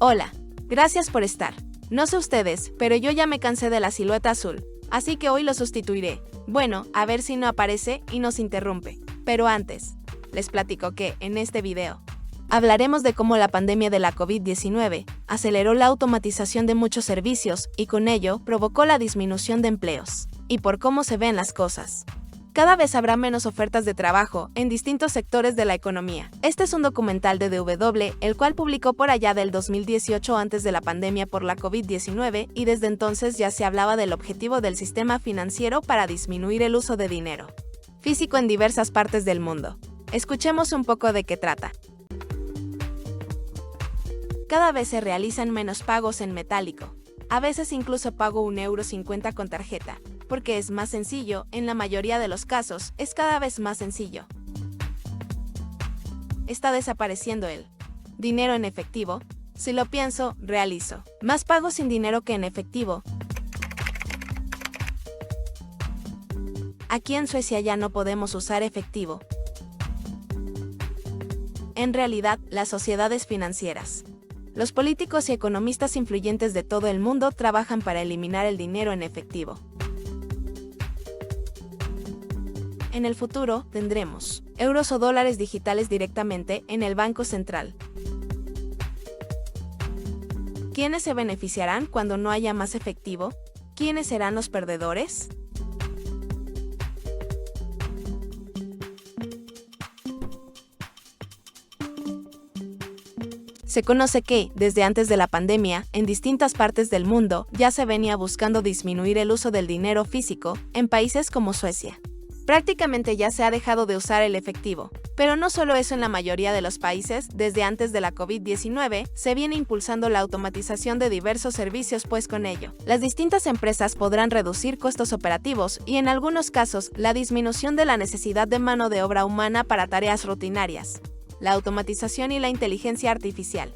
Hola, gracias por estar. No sé ustedes, pero yo ya me cansé de la silueta azul, así que hoy lo sustituiré. Bueno, a ver si no aparece y nos interrumpe. Pero antes, les platico que, en este video, hablaremos de cómo la pandemia de la COVID-19 aceleró la automatización de muchos servicios y con ello provocó la disminución de empleos. Y por cómo se ven las cosas. Cada vez habrá menos ofertas de trabajo en distintos sectores de la economía. Este es un documental de DW, el cual publicó por allá del 2018 antes de la pandemia por la COVID-19 y desde entonces ya se hablaba del objetivo del sistema financiero para disminuir el uso de dinero físico en diversas partes del mundo. Escuchemos un poco de qué trata. Cada vez se realizan menos pagos en metálico. A veces incluso pago €1.50 con tarjeta, porque es más sencillo, en la mayoría de los casos, es cada vez más sencillo. Está desapareciendo el dinero en efectivo. Si lo pienso, realizo más pagos sin dinero que en efectivo. Aquí en Suecia ya no podemos usar efectivo. En realidad, las sociedades financieras, los políticos y economistas influyentes de todo el mundo trabajan para eliminar el dinero en efectivo. En el futuro, tendremos euros o dólares digitales directamente en el Banco Central. ¿Quiénes se beneficiarán cuando no haya más efectivo? ¿Quiénes serán los perdedores? Se conoce que, desde antes de la pandemia, en distintas partes del mundo ya se venía buscando disminuir el uso del dinero físico en países como Suecia. Prácticamente ya se ha dejado de usar el efectivo. Pero no solo eso, en la mayoría de los países, desde antes de la COVID-19, se viene impulsando la automatización de diversos servicios, pues con ello, las distintas empresas podrán reducir costos operativos y en algunos casos, la disminución de la necesidad de mano de obra humana para tareas rutinarias. La automatización y la inteligencia artificial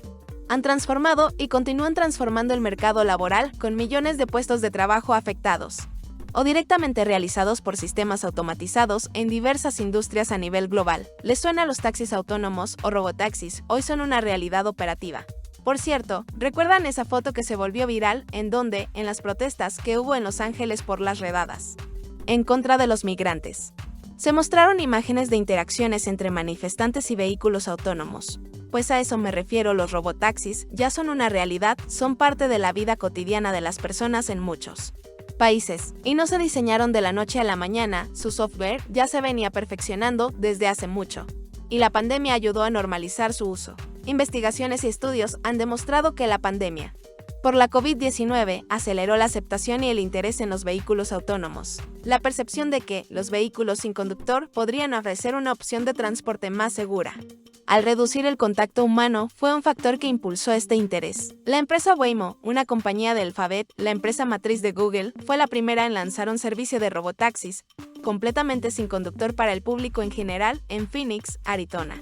han transformado y continúan transformando el mercado laboral con millones de puestos de trabajo afectados o directamente realizados por sistemas automatizados en diversas industrias a nivel global. ¿Les suena los taxis autónomos o robotaxis? Hoy son una realidad operativa. Por cierto, ¿recuerdan esa foto que se volvió viral en las protestas que hubo en Los Ángeles por las redadas en contra de los migrantes? Se mostraron imágenes de interacciones entre manifestantes y vehículos autónomos. Pues a eso me refiero, los robotaxis ya son una realidad, son parte de la vida cotidiana de las personas en muchos países, y no se diseñaron de la noche a la mañana, su software ya se venía perfeccionando desde hace mucho, y la pandemia ayudó a normalizar su uso. Investigaciones y estudios han demostrado que la pandemia por la COVID-19 aceleró la aceptación y el interés en los vehículos autónomos. La percepción de que los vehículos sin conductor podrían ofrecer una opción de transporte más segura. Al reducir el contacto humano fue un factor que impulsó este interés. La empresa Waymo, una compañía de Alphabet, la empresa matriz de Google, fue la primera en lanzar un servicio de robotaxis completamente sin conductor para el público en general en Phoenix, Arizona,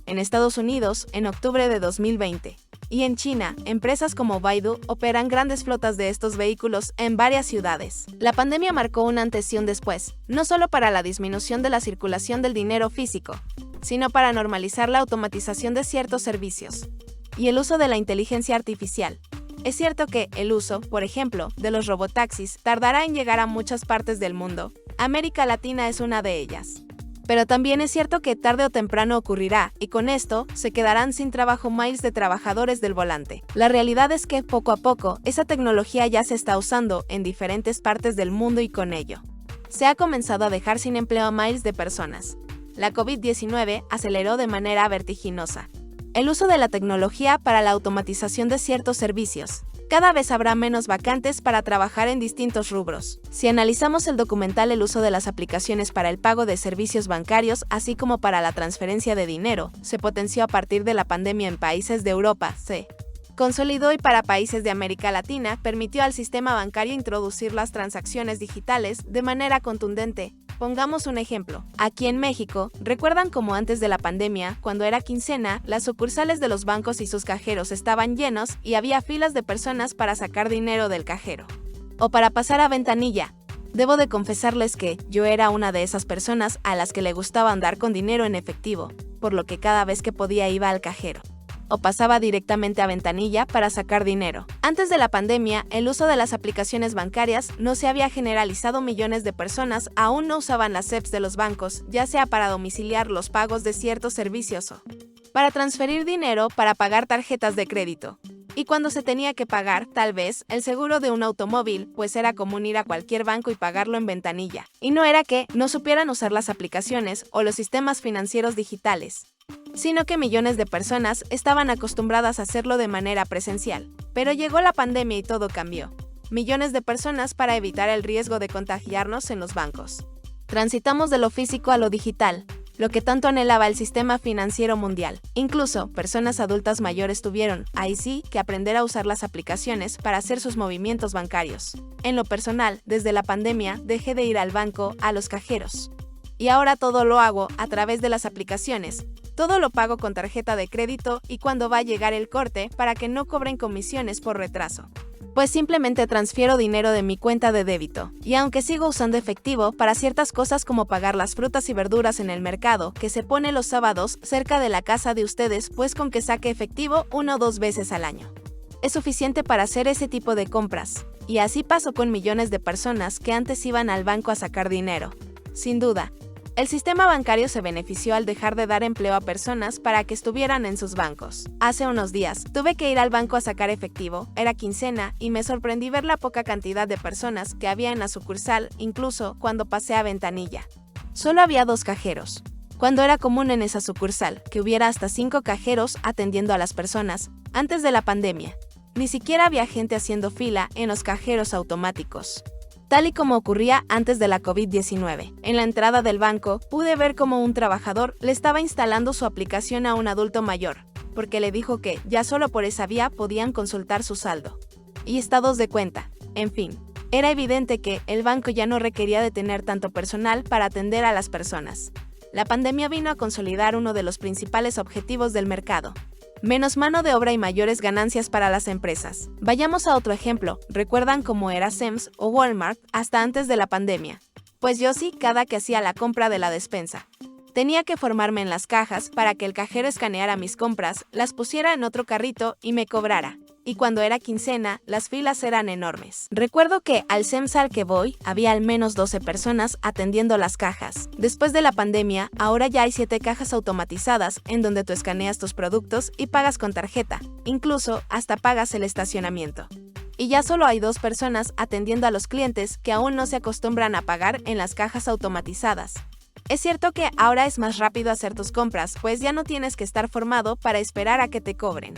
en Estados Unidos, en octubre de 2020. Y en China, empresas como Baidu operan grandes flotas de estos vehículos en varias ciudades. La pandemia marcó un antes y un después, no solo para la disminución de la circulación del dinero físico, sino para normalizar la automatización de ciertos servicios y el uso de la inteligencia artificial. Es cierto que el uso, por ejemplo, de los robotaxis tardará en llegar a muchas partes del mundo. América Latina es una de ellas. Pero también es cierto que tarde o temprano ocurrirá, y con esto se quedarán sin trabajo miles de trabajadores del volante. La realidad es que, poco a poco, esa tecnología ya se está usando en diferentes partes del mundo y con ello se ha comenzado a dejar sin empleo a miles de personas. La COVID-19 aceleró de manera vertiginosa el uso de la tecnología para la automatización de ciertos servicios. Cada vez habrá menos vacantes para trabajar en distintos rubros. Si analizamos el documental, el uso de las aplicaciones para el pago de servicios bancarios, así como para la transferencia de dinero, se potenció a partir de la pandemia en países de Europa, se consolidó y para países de América Latina permitió al sistema bancario introducir las transacciones digitales de manera contundente. Pongamos un ejemplo. Aquí en México, ¿recuerdan cómo antes de la pandemia, cuando era quincena, las sucursales de los bancos y sus cajeros estaban llenos y había filas de personas para sacar dinero del cajero o para pasar a ventanilla? Debo de confesarles que yo era una de esas personas a las que le gustaba andar con dinero en efectivo, por lo que cada vez que podía iba al cajero o pasaba directamente a ventanilla para sacar dinero. Antes de la pandemia, el uso de las aplicaciones bancarias no se había generalizado. Millones de personas aún no usaban las apps de los bancos, ya sea para domiciliar los pagos de ciertos servicios o para transferir dinero para pagar tarjetas de crédito. Y cuando se tenía que pagar, tal vez, el seguro de un automóvil, pues era común ir a cualquier banco y pagarlo en ventanilla. Y no era que no supieran usar las aplicaciones o los sistemas financieros digitales, sino que millones de personas estaban acostumbradas a hacerlo de manera presencial. Pero llegó la pandemia y todo cambió. Millones de personas para evitar el riesgo de contagiarnos en los bancos. Transitamos de lo físico a lo digital, lo que tanto anhelaba el sistema financiero mundial. Incluso, personas adultas mayores tuvieron, ahí sí, que aprender a usar las aplicaciones para hacer sus movimientos bancarios. En lo personal, desde la pandemia, dejé de ir al banco, a los cajeros. Y ahora todo lo hago a través de las aplicaciones. Todo lo pago con tarjeta de crédito y cuando va a llegar el corte para que no cobren comisiones por retraso. Pues simplemente transfiero dinero de mi cuenta de débito. Y aunque sigo usando efectivo para ciertas cosas como pagar las frutas y verduras en el mercado, que se pone los sábados cerca de la casa de ustedes, pues con que saque efectivo 1 o 2 veces al año es suficiente para hacer ese tipo de compras. Y así pasó con millones de personas que antes iban al banco a sacar dinero. Sin duda, el sistema bancario se benefició al dejar de dar empleo a personas para que estuvieran en sus bancos. Hace unos días, tuve que ir al banco a sacar efectivo, era quincena, y me sorprendí ver la poca cantidad de personas que había en la sucursal, incluso cuando pasé a ventanilla. Solo había 2 cajeros, cuando era común en esa sucursal que hubiera hasta 5 cajeros atendiendo a las personas, antes de la pandemia. Ni siquiera había gente haciendo fila en los cajeros automáticos. Tal y como ocurría antes de la COVID-19. En la entrada del banco, pude ver cómo un trabajador le estaba instalando su aplicación a un adulto mayor, porque le dijo que ya solo por esa vía podían consultar su saldo y estados de cuenta. En fin, era evidente que el banco ya no requería de tener tanto personal para atender a las personas. La pandemia vino a consolidar uno de los principales objetivos del mercado: menos mano de obra y mayores ganancias para las empresas. Vayamos a otro ejemplo. ¿Recuerdan cómo era Sam's o Walmart hasta antes de la pandemia? Pues yo sí, cada que hacía la compra de la despensa. Tenía que formarme en las cajas para que el cajero escaneara mis compras, las pusiera en otro carrito y me cobrara. Y cuando era quincena, las filas eran enormes. Recuerdo que al Sam's al que voy, había al menos 12 personas atendiendo las cajas. Después de la pandemia, ahora ya hay 7 cajas automatizadas en donde tú escaneas tus productos y pagas con tarjeta. Incluso, hasta pagas el estacionamiento. Y ya solo hay 2 personas atendiendo a los clientes que aún no se acostumbran a pagar en las cajas automatizadas. Es cierto que ahora es más rápido hacer tus compras, pues ya no tienes que estar formado para esperar a que te cobren.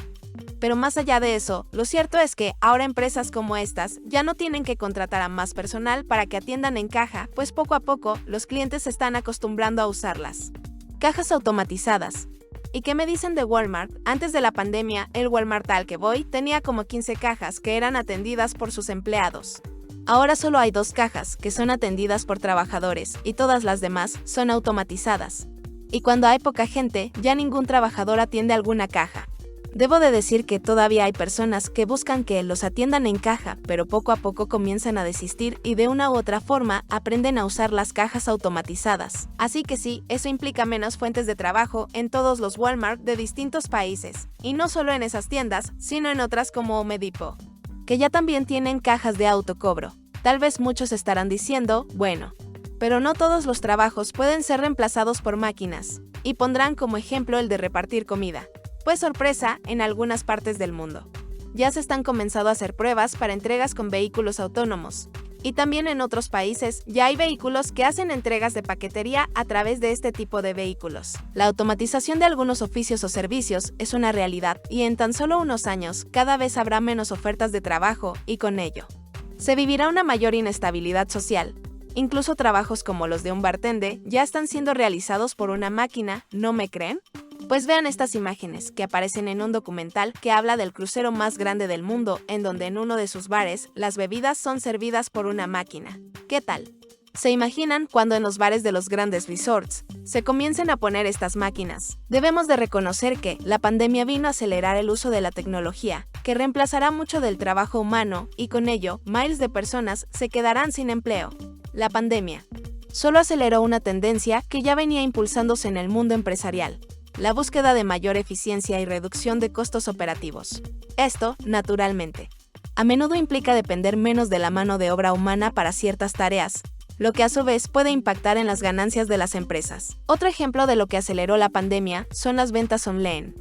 Pero más allá de eso, lo cierto es que ahora empresas como estas ya no tienen que contratar a más personal para que atiendan en caja, pues poco a poco los clientes se están acostumbrando a usarlas. Cajas automatizadas. ¿Y qué me dicen de Walmart? Antes de la pandemia, el Walmart al que voy tenía como 15 cajas que eran atendidas por sus empleados. Ahora solo hay 2 cajas que son atendidas por trabajadores y todas las demás son automatizadas. Y cuando hay poca gente, ya ningún trabajador atiende alguna caja. Debo de decir que todavía hay personas que buscan que los atiendan en caja, pero poco a poco comienzan a desistir y de una u otra forma aprenden a usar las cajas automatizadas. Así que sí, eso implica menos fuentes de trabajo en todos los Walmart de distintos países, y no solo en esas tiendas, sino en otras como Home Depot, que ya también tienen cajas de autocobro. Tal vez muchos estarán diciendo, bueno, pero no todos los trabajos pueden ser reemplazados por máquinas, y pondrán como ejemplo el de repartir comida. Pues sorpresa, en algunas partes del mundo ya se están comenzando a hacer pruebas para entregas con vehículos autónomos. Y también en otros países ya hay vehículos que hacen entregas de paquetería a través de este tipo de vehículos. La automatización de algunos oficios o servicios es una realidad y en tan solo unos años cada vez habrá menos ofertas de trabajo y con ello se vivirá una mayor inestabilidad social. Incluso trabajos como los de un bartender ya están siendo realizados por una máquina, ¿no me creen? Pues vean estas imágenes que aparecen en un documental que habla del crucero más grande del mundo, en donde en uno de sus bares las bebidas son servidas por una máquina. ¿Qué tal? ¿Se imaginan cuando en los bares de los grandes resorts se comiencen a poner estas máquinas? Debemos de reconocer que la pandemia vino a acelerar el uso de la tecnología, que reemplazará mucho del trabajo humano y con ello miles de personas se quedarán sin empleo. La pandemia solo aceleró una tendencia que ya venía impulsándose en el mundo empresarial. la búsqueda de mayor eficiencia y reducción de costos operativos. Esto, naturalmente, a menudo implica depender menos de la mano de obra humana para ciertas tareas, lo que a su vez puede impactar en las ganancias de las empresas. Otro ejemplo de lo que aceleró la pandemia son las ventas online,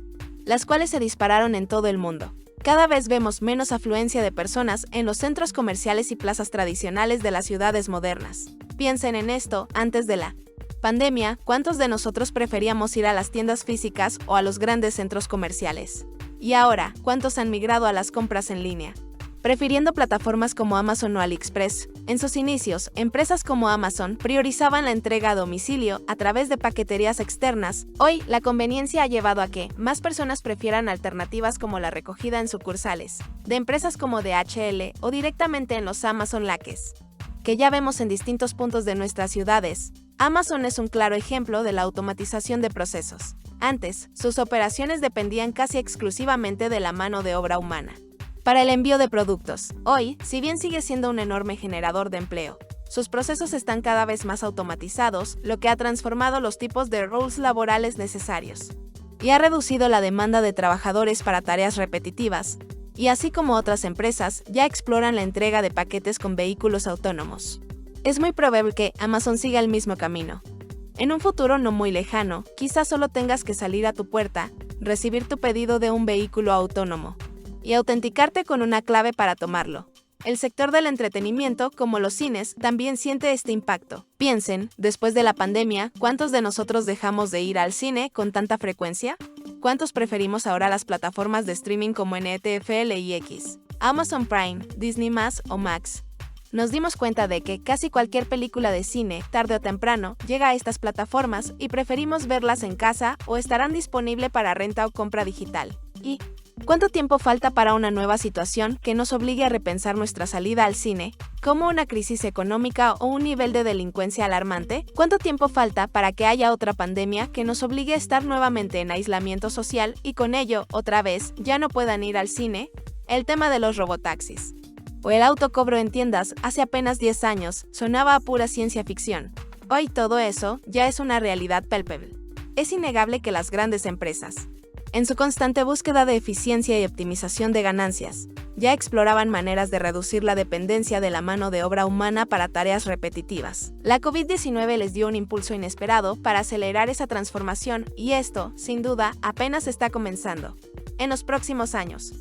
las cuales se dispararon en todo el mundo. Cada vez vemos menos afluencia de personas en los centros comerciales y plazas tradicionales de las ciudades modernas. Piensen en esto antes de la pandemia, ¿cuántos de nosotros preferíamos ir a las tiendas físicas o a los grandes centros comerciales? Y ahora, ¿cuántos han migrado a las compras en línea, prefiriendo plataformas como Amazon o AliExpress? En sus inicios, empresas como Amazon priorizaban la entrega a domicilio a través de paqueterías externas. Hoy, la conveniencia ha llevado a que más personas prefieran alternativas como la recogida en sucursales, de empresas como DHL o directamente en los Amazon Lakes, que ya vemos en distintos puntos de nuestras ciudades. Amazon es un claro ejemplo de la automatización de procesos. Antes, sus operaciones dependían casi exclusivamente de la mano de obra humana para el envío de productos. Hoy, si bien sigue siendo un enorme generador de empleo, sus procesos están cada vez más automatizados, lo que ha transformado los tipos de roles laborales necesarios y ha reducido la demanda de trabajadores para tareas repetitivas, y así como otras empresas ya exploran la entrega de paquetes con vehículos autónomos. Es muy probable que Amazon siga el mismo camino. En un futuro no muy lejano, quizás solo tengas que salir a tu puerta, recibir tu pedido de un vehículo autónomo y autenticarte con una clave para tomarlo. El sector del entretenimiento, como los cines, también siente este impacto. Piensen, después de la pandemia, ¿cuántos de nosotros dejamos de ir al cine con tanta frecuencia? ¿Cuántos preferimos ahora las plataformas de streaming como NFL y X, Amazon Prime, Disney+, o Max? Nos dimos cuenta de que casi cualquier película de cine, tarde o temprano, llega a estas plataformas y preferimos verlas en casa o estarán disponibles para renta o compra digital. ¿Y cuánto tiempo falta para una nueva situación que nos obligue a repensar nuestra salida al cine, como una crisis económica o un nivel de delincuencia alarmante? ¿Cuánto tiempo falta para que haya otra pandemia que nos obligue a estar nuevamente en aislamiento social y con ello, otra vez, ya no puedan ir al cine? El tema de los robotaxis o el autocobro en tiendas hace apenas 10 años sonaba a pura ciencia ficción. Hoy todo eso ya es una realidad palpable. Es innegable que las grandes empresas, en su constante búsqueda de eficiencia y optimización de ganancias, ya exploraban maneras de reducir la dependencia de la mano de obra humana para tareas repetitivas. La COVID-19 les dio un impulso inesperado para acelerar esa transformación y esto, sin duda, apenas está comenzando. En los próximos años,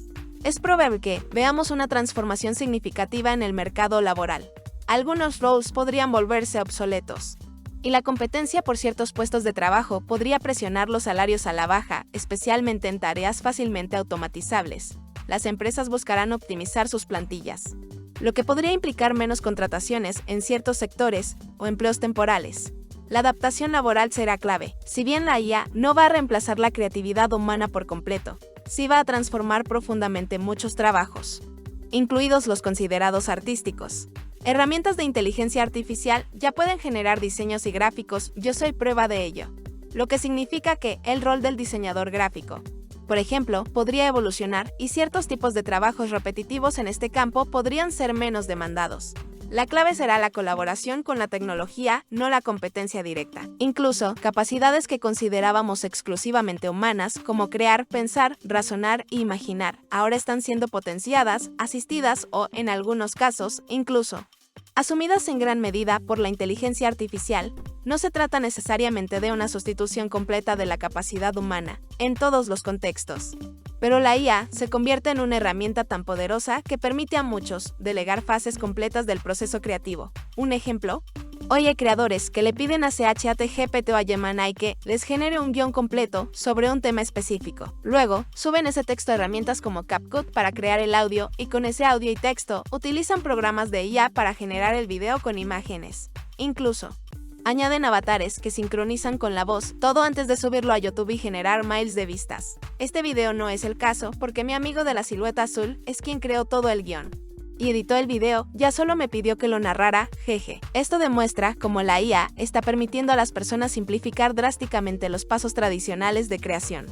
es probable que veamos una transformación significativa en el mercado laboral. Algunos roles podrían volverse obsoletos, y la competencia por ciertos puestos de trabajo podría presionar los salarios a la baja, especialmente en tareas fácilmente automatizables. Las empresas buscarán optimizar sus plantillas, lo que podría implicar menos contrataciones en ciertos sectores o empleos temporales. La adaptación laboral será clave. Si bien la IA no va a reemplazar la creatividad humana por completo, sí va a transformar profundamente muchos trabajos, incluidos los considerados artísticos. Herramientas de inteligencia artificial ya pueden generar diseños y gráficos, yo soy prueba de ello, lo que significa que el rol del diseñador gráfico, por ejemplo, podría evolucionar y ciertos tipos de trabajos repetitivos en este campo podrían ser menos demandados. La clave será la colaboración con la tecnología, no la competencia directa. Incluso, capacidades que considerábamos exclusivamente humanas, como crear, pensar, razonar e imaginar, ahora están siendo potenciadas, asistidas o, en algunos casos, incluso asumidas en gran medida por la inteligencia artificial. No se trata necesariamente de una sustitución completa de la capacidad humana, en todos los contextos. Pero la IA se convierte en una herramienta tan poderosa que permite a muchos delegar fases completas del proceso creativo. Un ejemplo: hoy hay creadores que le piden a ChatGPT o a Gemini que les genere un guión completo sobre un tema específico. Luego, suben ese texto a herramientas como CapCut para crear el audio y con ese audio y texto utilizan programas de IA para generar el video con imágenes. Incluso, añaden avatares que sincronizan con la voz, todo antes de subirlo a YouTube y generar miles de vistas. Este video no es el caso porque mi amigo de la silueta azul es quien creó todo el guión y editó el video, ya solo me pidió que lo narrara, jeje. Esto demuestra cómo la IA está permitiendo a las personas simplificar drásticamente los pasos tradicionales de creación,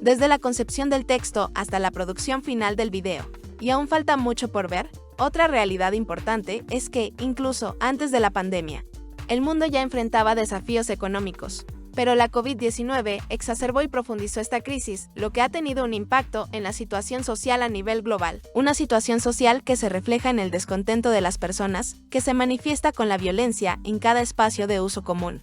desde la concepción del texto hasta la producción final del video. Y aún falta mucho por ver. Otra realidad importante es que, incluso antes de la pandemia, el mundo ya enfrentaba desafíos económicos, Pero la COVID-19 exacerbó y profundizó esta crisis, lo que ha tenido un impacto en la situación social a nivel global. Una situación social que se refleja en el descontento de las personas, que se manifiesta con la violencia en cada espacio de uso común,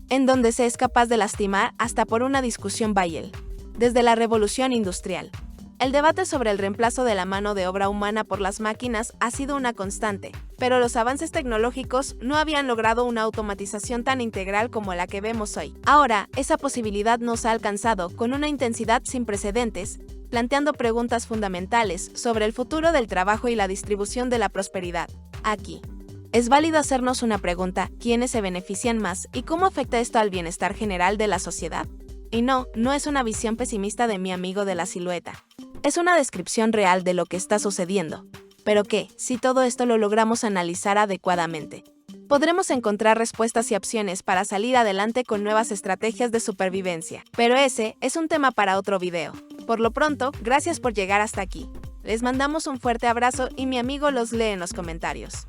en donde se es capaz de lastimar hasta por una discusión banal. Desde la revolución industrial, el debate sobre el reemplazo de la mano de obra humana por las máquinas ha sido una constante, pero los avances tecnológicos no habían logrado una automatización tan integral como la que vemos hoy. Ahora, esa posibilidad nos ha alcanzado con una intensidad sin precedentes, planteando preguntas fundamentales sobre el futuro del trabajo y la distribución de la prosperidad. Aquí, es válido hacernos una pregunta: ¿quiénes se benefician más y cómo afecta esto al bienestar general de la sociedad? Y no es una visión pesimista de mi amigo de la silueta. Es una descripción real de lo que está sucediendo. Pero que, si todo esto lo logramos analizar adecuadamente, podremos encontrar respuestas y opciones para salir adelante con nuevas estrategias de supervivencia. Pero ese es un tema para otro video. Por lo pronto, gracias por llegar hasta aquí. Les mandamos un fuerte abrazo y mi amigo los lee en los comentarios.